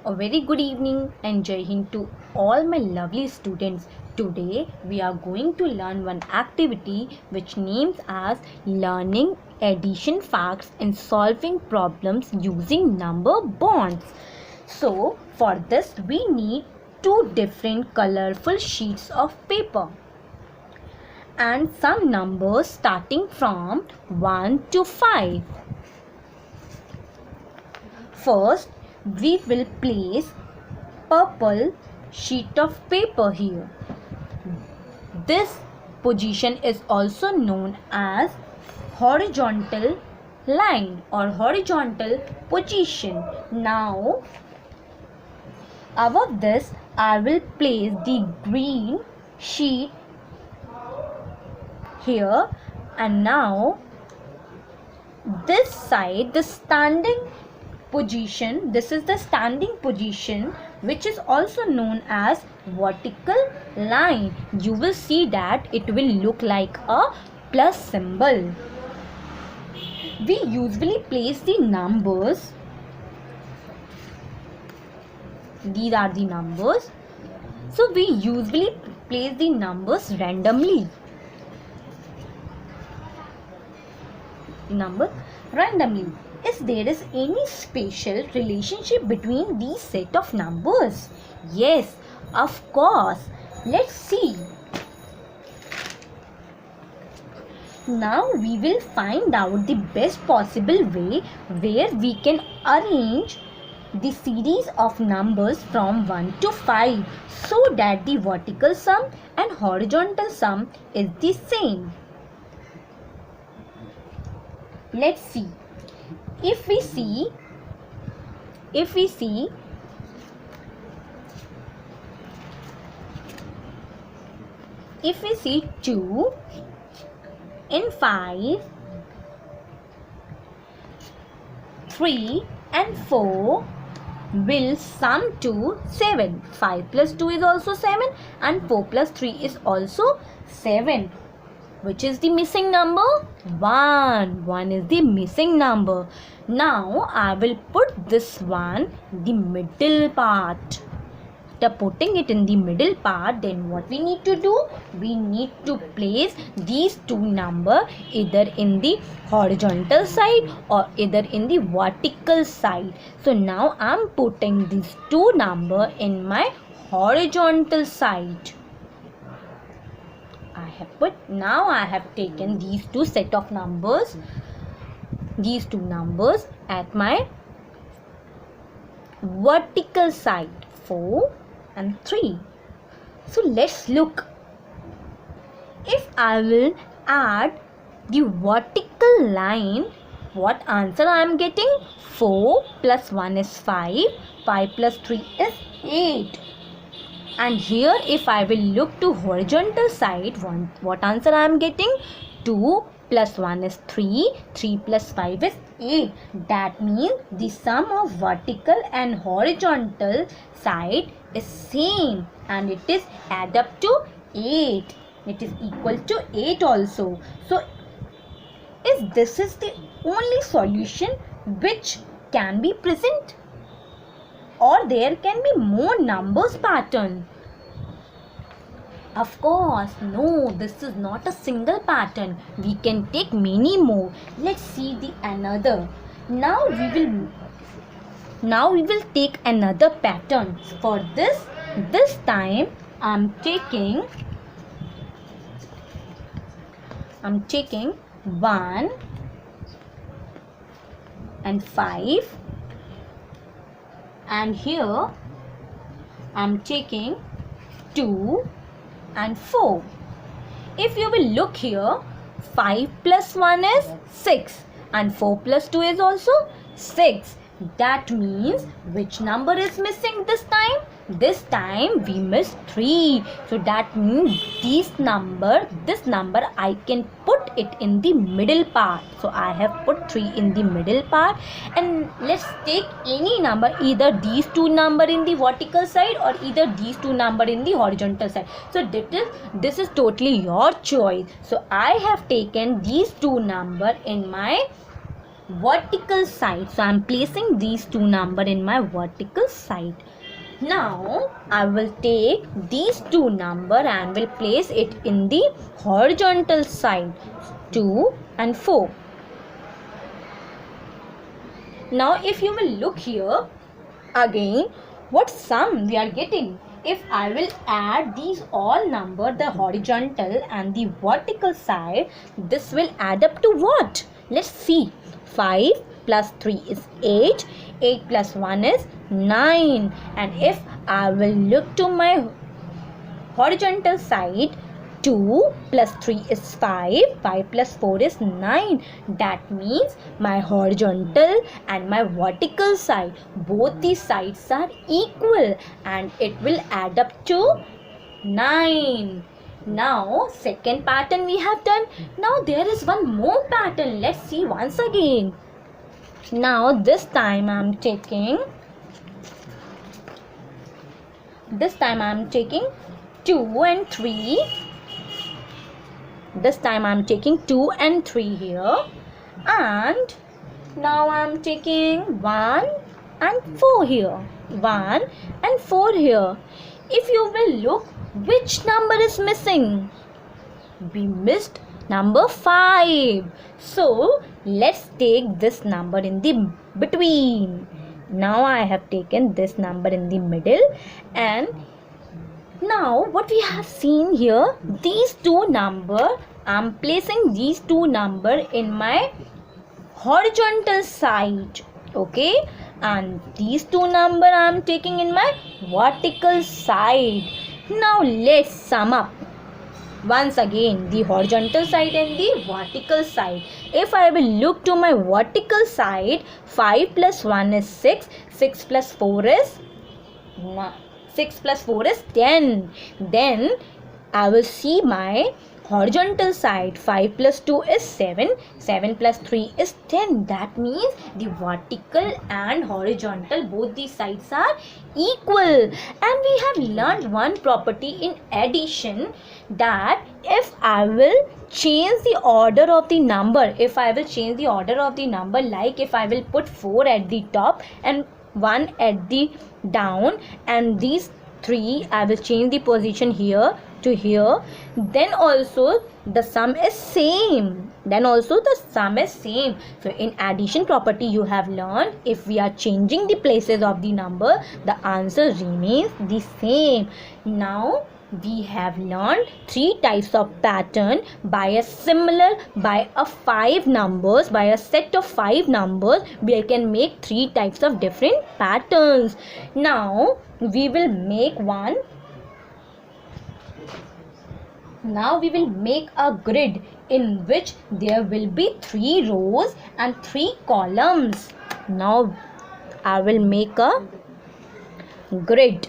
A very good evening and Jai Hind to all my lovely students. Today we are going to learn one activity which names as learning addition facts and solving problems using number bonds. So for this we need two different colorful sheets of paper and some numbers starting from 1 to 5. First, we will place purple sheet of paper here. This position is also known as horizontal line or horizontal position. Now, above this, I will place the green sheet here, and now this side, the standing position, this is the standing position which is also known as vertical line. You will see that it will look like a plus symbol. We usually place the numbers. These are the numbers. So we usually place the numbers randomly. Is there any special relationship between these set of numbers? Yes, of course. Let's see. Now we will find out the best possible way where we can arrange the series of numbers from 1 to 5 so that the vertical sum and horizontal sum is the same. Let's see. If we see 2 and 5, 3 and 4 will sum to 7. 5 plus 2 is also 7 and 4 plus 3 is also 7. Which is the missing number? 1. 1 is the missing number. Now I will put this one in the middle part. After putting it in the middle part, then what we need to do? We need to place these two numbers either in the horizontal side or either in the vertical side. So now I am putting these two numbers in my horizontal side. Now I have taken these two set of numbers, at my vertical side, 4 and 3. So let's look. If I will add the vertical line, what answer I am getting? 4 plus 1 is 5, 5 plus 3 is 8. And here if I will look to horizontal side, what answer I am getting? 2 plus 1 is 3, 3 plus 5 is 8. That means the sum of vertical and horizontal side is same and it is add up to 8. It is equal to 8 also. So this is the only solution which can be present, or there can be more numbers pattern? Of course, no, this is not a single pattern. We can take many more. Let's see the another. Now we will take another pattern. For this time I'm taking 1 and 5. And here I am taking 2 and 4. If you will look here, 5 plus 1 is 6 and 4 plus 2 is also 6. That means which number is missing this time? This time we missed 3. So that means this number I can put it in the middle part. So I have put 3 in the middle part, and let's take any number, either these two number in the vertical side or either these two number in the horizontal side. So this is totally your choice. So I have taken these two number in my vertical side. So I am placing these two numbers in my vertical side. Now I will take these two numbers and will place it in the horizontal side, 2 and 4. Now if you will look here again, what sum we are getting? If I will add these all numbers, the horizontal and the vertical side, this will add up to what? Let's see. 5 plus 3 is 8. 8 plus 1 is 9. And if I will look to my horizontal side, 2 plus 3 is 5. 5 plus 4 is 9. That means my horizontal and my vertical side, both these sides are equal and it will add up to 9. Now second pattern we have done. Now there is one more pattern. Let's see once again. Now this time I am taking 2 and 3. This time I am taking 2 and 3 here, and now I am taking 1 and 4 here. 1 and 4 here. If you will look, which number is missing? We missed number 5. So let's take this number in the between. Now I have taken this number in the middle, and now what we have seen here, these two numbers, I am placing these two numbers in my horizontal side, okay, and these two numbers I am taking in my vertical side. Now let's sum up once again the horizontal side and the vertical side. If I will look to my vertical side, 5 plus 1 is 6. 6 plus 4 is 9. 6 plus 4 is 10. Then I will see my horizontal side. 5 plus 2 is 7. 7 plus 3 is 10. That means the vertical and horizontal, both these sides are equal. And we have learned one property in addition, that if I will change the order of the number, like if I will put 4 at the top and 1 at the down, and these 3 I will change the position here to here, then also the sum is same. So in addition property you have learned, if we are changing the places of the number, the answer remains the same. Now we have learned 3 types of pattern by a set of 5 numbers. We can make 3 types of different patterns. Now we will make a grid in which there will be 3 rows and 3 columns. Now I will make a grid.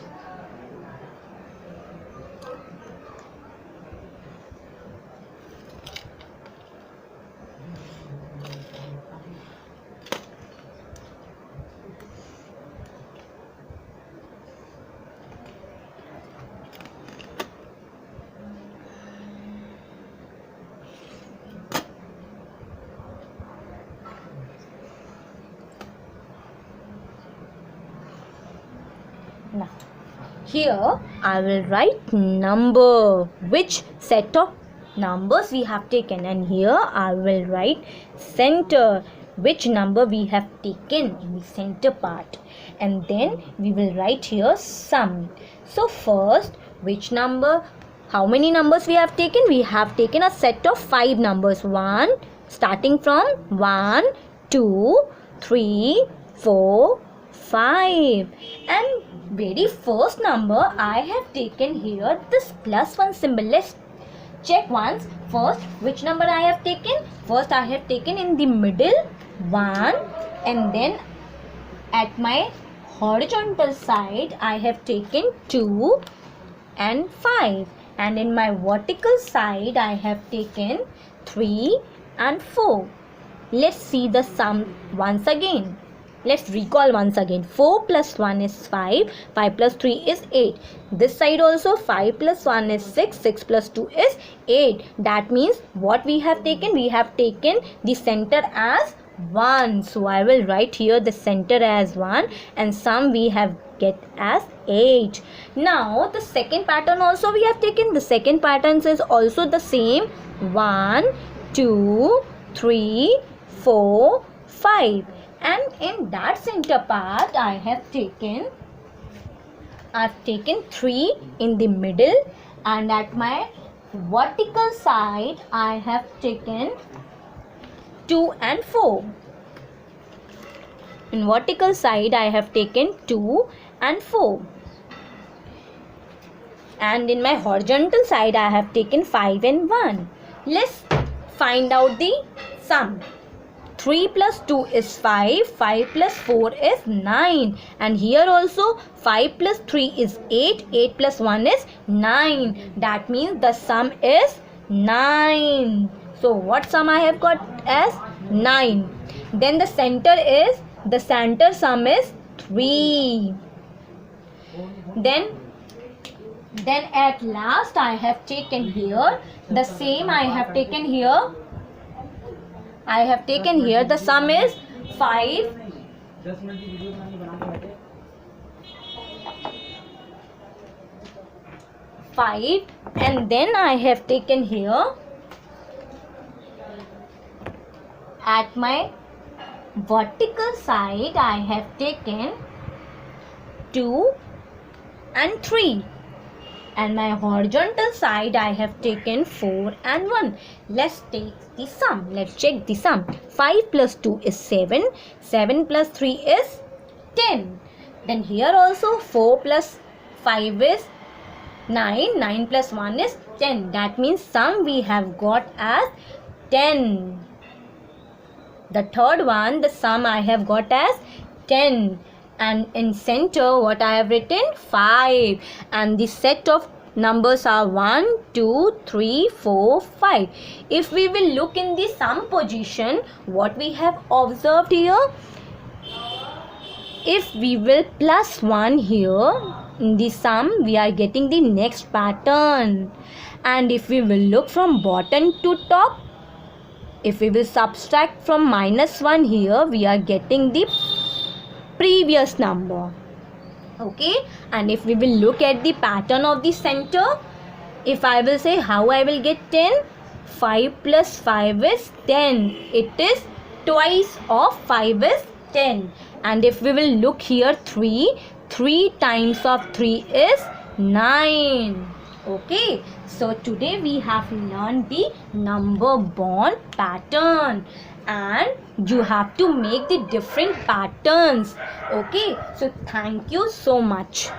Now, here I will write number, which set of numbers we have taken, and here I will write center, which number we have taken in the center part, and then we will write here sum. So first, how many numbers we have taken? We have taken a set of 5 numbers, starting from 1, 2, 3, 4, 5, and very first number I have taken here this +1 symbol. Let's check once. First, which number I have taken? First I have taken in the middle 1, and then at my horizontal side I have taken 2 and 5, and in my vertical side I have taken 3 and 4. Let's see the sum once again. Let's recall once again. 4 plus 1 is 5. 5 plus 3 is 8. This side also 5 plus 1 is 6. 6 plus 2 is 8. That means what we have taken? We have taken the center as 1. So I will write here the center as 1 and sum we have get as 8. Now the second pattern also we have taken. The second pattern is also the same. 1, 2, 3, 4, 5. And in that center part I've taken 3 in the middle, and at my vertical side I have taken 2 and 4. In vertical side I have taken 2 and 4. And in my horizontal side I have taken 5 and 1. Let's find out the sum. 3 plus 2 is 5, 5 plus 4 is 9, and here also 5 plus 3 is 8, 8 plus 1 is 9. That means the sum is 9. So what sum I have got as 9. Then the center sum is 3. Then at last I have taken here the same. I have taken here the sum is 5. And then I have taken here at my vertical side I have taken 2 and 3. And my horizontal side I have taken 4 and 1. Let's take the sum. Let's check the sum. 5 plus 2 is 7. 7 plus 3 is 10. Then here also 4 plus 5 is 9. 9 plus 1 is 10. That means sum we have got as 10. The third one, the sum I have got as 10. And in center what I have written 5, and the set of numbers are 1, 2, 3, 4, 5. If we will look in the sum position, what we have observed here, if we will plus 1 here in the sum, we are getting the next pattern. And if we will look from bottom to top, if we will subtract from -1 here, we are getting the previous number. Okay, and if we will look at the pattern of the center, if I will say how I will get 10, 5 plus 5 is 10. It is twice of 5 is 10. And if we will look here 3 times of 3 is 9. Okay, so today we have learned the number bond pattern, and you have to make the different patterns. Okay, so thank you so much.